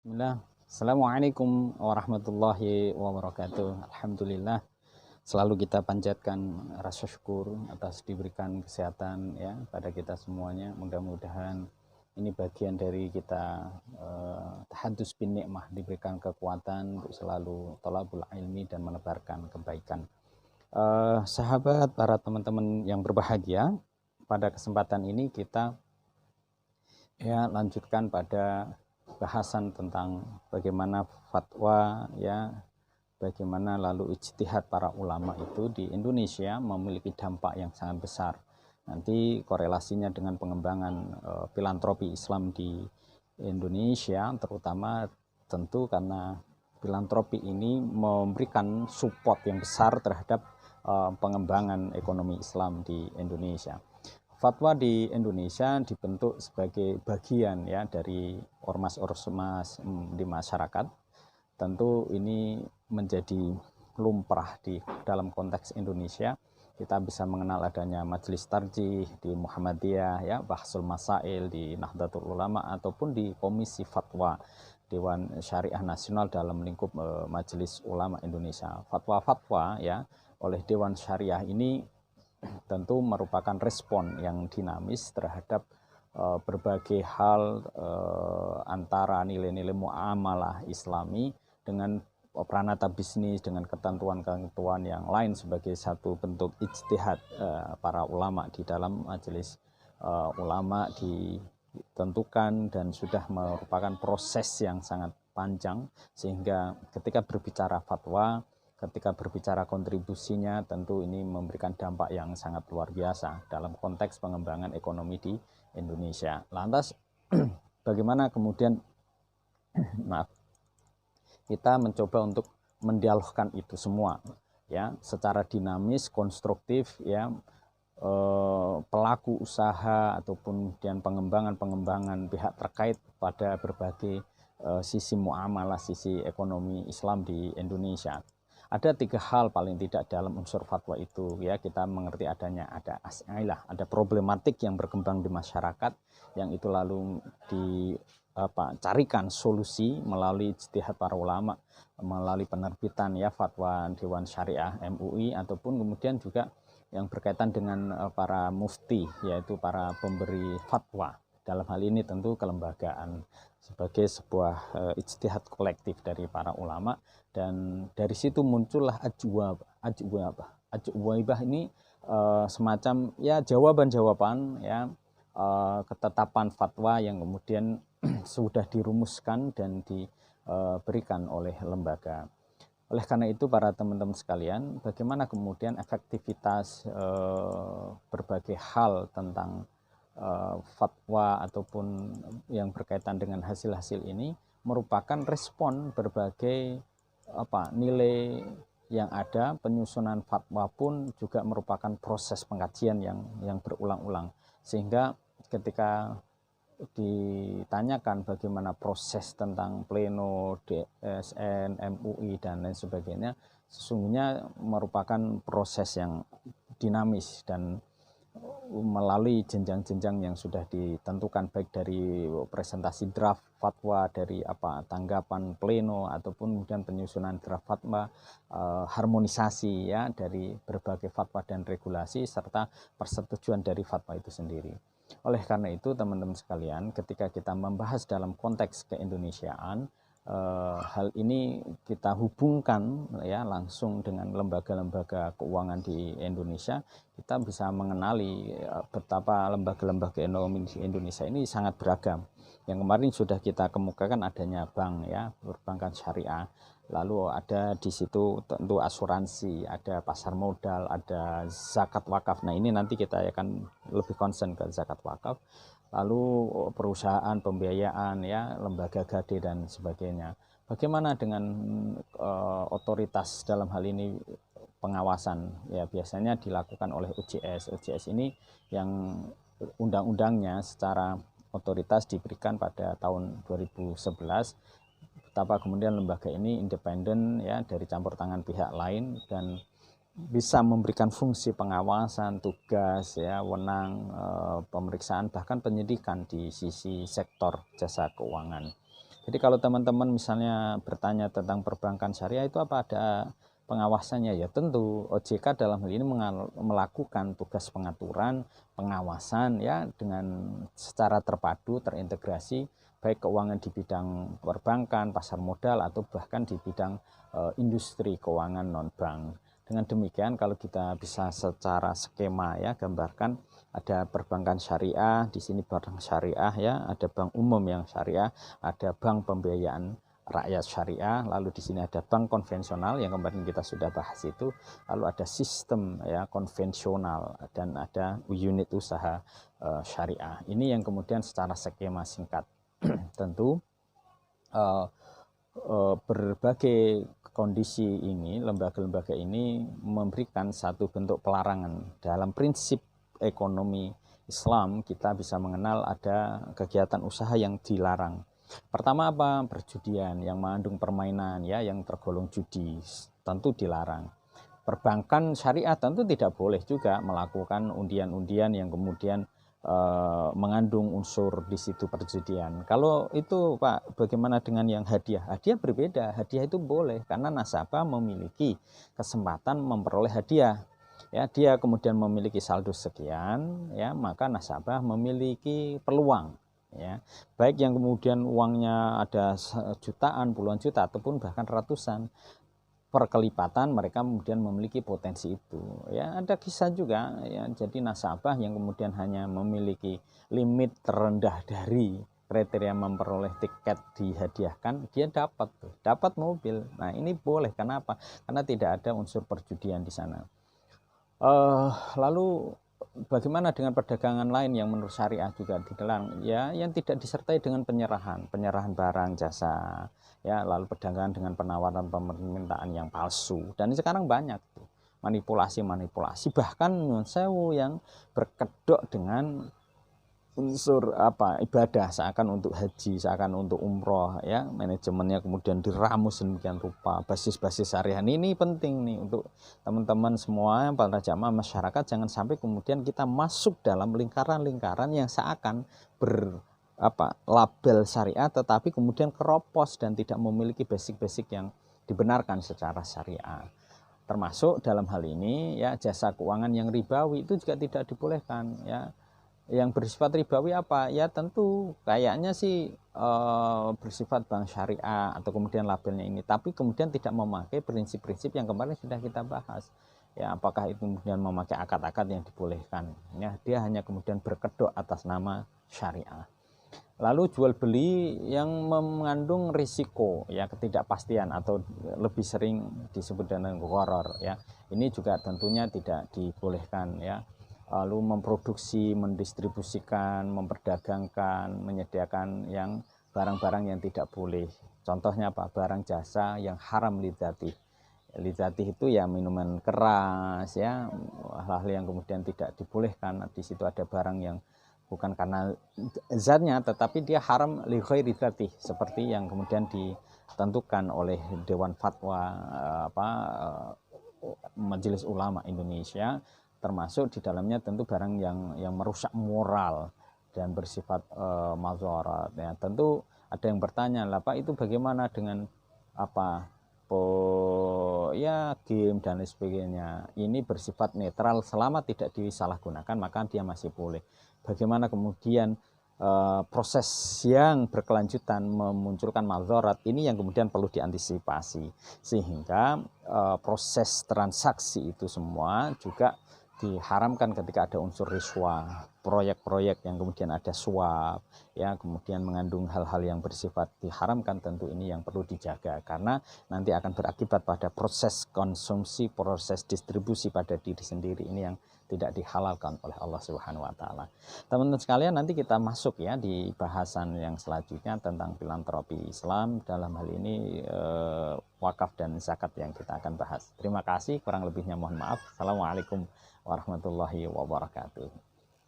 Bismillah. Assalamualaikum warahmatullahi wabarakatuh. Alhamdulillah, selalu kita panjatkan rasa syukur atas diberikan kesehatan ya pada kita semuanya. Mudah-mudahan ini bagian dari kita tahadus bin nikmah, diberikan kekuatan untuk selalu thalabul ilmi dan menebarkan kebaikan. Sahabat, para teman-teman yang berbahagia, pada kesempatan ini kita lanjutkan pada bahasan tentang bagaimana fatwa bagaimana lalu ijtihad para ulama itu di Indonesia memiliki dampak yang sangat besar. Nanti korelasinya dengan pengembangan filantropi Islam di Indonesia, terutama tentu karena filantropi ini memberikan support yang besar terhadap pengembangan ekonomi Islam di Indonesia. Fatwa di Indonesia dibentuk sebagai bagian ya dari ormas-ormas di masyarakat. Tentu ini menjadi lumrah di dalam konteks Indonesia. Kita bisa mengenal adanya Majelis Tarjih di Muhammadiyah, ya, Bahsul Masail di Nahdlatul Ulama, ataupun di Komisi Fatwa Dewan Syariah Nasional dalam lingkup Majelis Ulama Indonesia. Fatwa-fatwa ya oleh Dewan Syariah ini tentu merupakan respon yang dinamis terhadap berbagai hal antara nilai-nilai muamalah Islami dengan peranata bisnis, dengan ketentuan-ketentuan yang lain sebagai satu bentuk ijtihad para ulama di dalam majelis ulama ditentukan dan sudah merupakan proses yang sangat panjang, sehingga ketika berbicara fatwa, ketika berbicara kontribusinya, tentu ini memberikan dampak yang sangat luar biasa dalam konteks pengembangan ekonomi di Indonesia. Lantas bagaimana kemudian kita mencoba untuk mendialogkan itu semua ya secara dinamis, konstruktif ya, pelaku usaha ataupun kemudian pengembangan pihak terkait pada berbagai sisi muamalah, sisi ekonomi Islam di Indonesia. Ada 3 hal paling tidak dalam unsur fatwa itu ya, kita mengerti adanya ada as'ilah, ada problematik yang berkembang di masyarakat yang itu lalu carikan solusi melalui ijtihad para ulama, melalui penerbitan ya fatwa Dewan Syariah MUI, ataupun kemudian juga yang berkaitan dengan para mufti, yaitu para pemberi fatwa. Dalam hal ini tentu kelembagaan sebagai sebuah ijtihad kolektif dari para ulama, dan dari situ muncullah ajwabah ini semacam ya jawaban-jawaban ya, ketetapan fatwa yang kemudian sudah dirumuskan dan diberikan oleh lembaga. Oleh karena itu para teman-teman sekalian, bagaimana kemudian efektivitas berbagai hal tentang fatwa ataupun yang berkaitan dengan hasil-hasil ini merupakan respon berbagai nilai yang ada. Penyusunan fatwa pun juga merupakan proses pengkajian yang berulang-ulang, sehingga ketika ditanyakan bagaimana proses tentang pleno, DSN, MUI dan lain sebagainya, sesungguhnya merupakan proses yang dinamis dan melalui jenjang-jenjang yang sudah ditentukan, baik dari presentasi draft fatwa, dari tanggapan pleno, ataupun kemudian penyusunan draft fatwa, harmonisasi ya dari berbagai fatwa dan regulasi, serta persetujuan dari fatwa itu sendiri. Oleh karena itu teman-teman sekalian, ketika kita membahas dalam konteks keindonesiaan, hal ini kita hubungkan ya langsung dengan lembaga-lembaga keuangan di Indonesia. Kita bisa mengenali betapa lembaga-lembaga ekonomi di Indonesia ini sangat beragam. Yang kemarin sudah kita kemukakan adanya bank ya, perbankan syariah. Lalu ada di situ tentu asuransi, ada pasar modal, ada zakat wakaf. Nah ini nanti kita akan lebih concern ke zakat wakaf. Lalu perusahaan pembiayaan ya, lembaga gade dan sebagainya. Bagaimana dengan otoritas dalam hal ini pengawasan? Ya biasanya dilakukan oleh OJS. OJS ini yang undang-undangnya secara otoritas diberikan pada tahun 2011. Betapa kemudian lembaga ini independen ya dari campur tangan pihak lain dan bisa memberikan fungsi pengawasan, tugas ya, wenang, pemeriksaan, bahkan penyidikan di sisi sektor jasa keuangan. Jadi kalau teman-teman misalnya bertanya tentang perbankan syariah itu apa ada pengawasannya, ya tentu OJK dalam hal ini melakukan tugas pengaturan, pengawasan ya dengan secara terpadu, terintegrasi, baik keuangan di bidang perbankan, pasar modal, atau bahkan di bidang industri keuangan non bank. Dengan demikian kalau kita bisa secara skema ya gambarkan, ada perbankan syariah, di sini bank syariah ya, ada bank umum yang syariah, ada bank pembiayaan rakyat syariah, lalu di sini ada bank konvensional yang kemarin kita sudah bahas itu, lalu ada sistem ya konvensional, dan ada unit usaha syariah. Ini yang kemudian secara skema singkat tentu berbagai kondisi ini, lembaga-lembaga ini memberikan satu bentuk pelarangan. Dalam prinsip ekonomi Islam kita bisa mengenal ada kegiatan usaha yang dilarang. Pertama apa? Perjudian yang mengandung permainan ya, yang tergolong judi tentu dilarang. Perbankan syariah tentu tidak boleh juga melakukan undian-undian yang kemudian mengandung unsur di situ perjudian. Kalau itu Pak, bagaimana dengan yang hadiah? Hadiah berbeda. Hadiah itu boleh karena nasabah memiliki kesempatan memperoleh hadiah. Ya, dia kemudian memiliki saldo sekian, ya, maka nasabah memiliki peluang ya, baik yang kemudian uangnya ada jutaan, puluhan juta, ataupun bahkan ratusan, perkelipatan mereka kemudian memiliki potensi itu ya. Ada kisah juga ya, jadi nasabah yang kemudian hanya memiliki limit terendah dari kriteria memperoleh tiket dihadiahkan, dia dapat mobil. Nah ini boleh, kenapa? Karena tidak ada unsur perjudian di sana. Lalu bagaimana dengan perdagangan lain yang menurut syariah juga dilarang ya, yang tidak disertai dengan penyerahan barang jasa ya, lalu perdagangan dengan penawaran permintaan yang palsu, dan ini sekarang banyak tuh manipulasi bahkan nyuwun sewu yang berkedok dengan unsur ibadah, seakan untuk haji, seakan untuk umroh ya, manajemennya kemudian diramus demikian rupa. Basis-basis syariah ini penting nih untuk teman-teman semua para jamaah masyarakat, jangan sampai kemudian kita masuk dalam lingkaran-lingkaran yang seakan label syariah tetapi kemudian keropos dan tidak memiliki basic-basic yang dibenarkan secara syariah. Termasuk dalam hal ini ya, jasa keuangan yang ribawi itu juga tidak dibolehkan ya. Yang bersifat ribawi apa? Ya tentu kayaknya sih bersifat bank syariah atau kemudian labelnya ini, tapi kemudian tidak memakai prinsip-prinsip yang kemarin sudah kita bahas. Ya, apakah itu kemudian memakai akad-akad yang dibolehkan? Ya, dia hanya kemudian berkedok atas nama syariah. Lalu jual beli yang mengandung risiko ya, ketidakpastian atau lebih sering disebut dengan gharar ya. Ini juga tentunya tidak dibolehkan ya. Lalu memproduksi, mendistribusikan, memperdagangkan, menyediakan yang barang-barang yang tidak boleh. Contohnya apa? Barang jasa yang haram lidzatih. Lidzatih itu ya minuman keras ya, hal-hal yang kemudian tidak dibolehkan. Di situ ada barang yang bukan karena zatnya tetapi dia haram li ghairi dzatih, seperti yang kemudian ditentukan oleh Dewan Fatwa Majelis Ulama Indonesia, termasuk di dalamnya tentu barang yang merusak moral dan bersifat madzarat ya. Tentu ada yang bertanya, lah Pak, itu bagaimana dengan game dan lain sebagainya? Ini bersifat netral, selama tidak disalahgunakan maka dia masih boleh. Bagaimana kemudian proses yang berkelanjutan memunculkan madzarat, ini yang kemudian perlu diantisipasi, sehingga proses transaksi itu semua juga diharamkan ketika ada unsur riswah, proyek-proyek yang kemudian ada suap ya, kemudian mengandung hal-hal yang bersifat diharamkan. Tentu ini yang perlu dijaga karena nanti akan berakibat pada proses konsumsi, proses distribusi pada diri sendiri, ini yang tidak dihalalkan oleh Allah Subhanahu wa taala. Teman-teman sekalian, nanti kita masuk ya di bahasan yang selanjutnya tentang filantropi Islam, dalam hal ini wakaf dan zakat yang kita akan bahas. Terima kasih, kurang lebihnya mohon maaf. Assalamualaikum warahmatullahi wabarakatuh.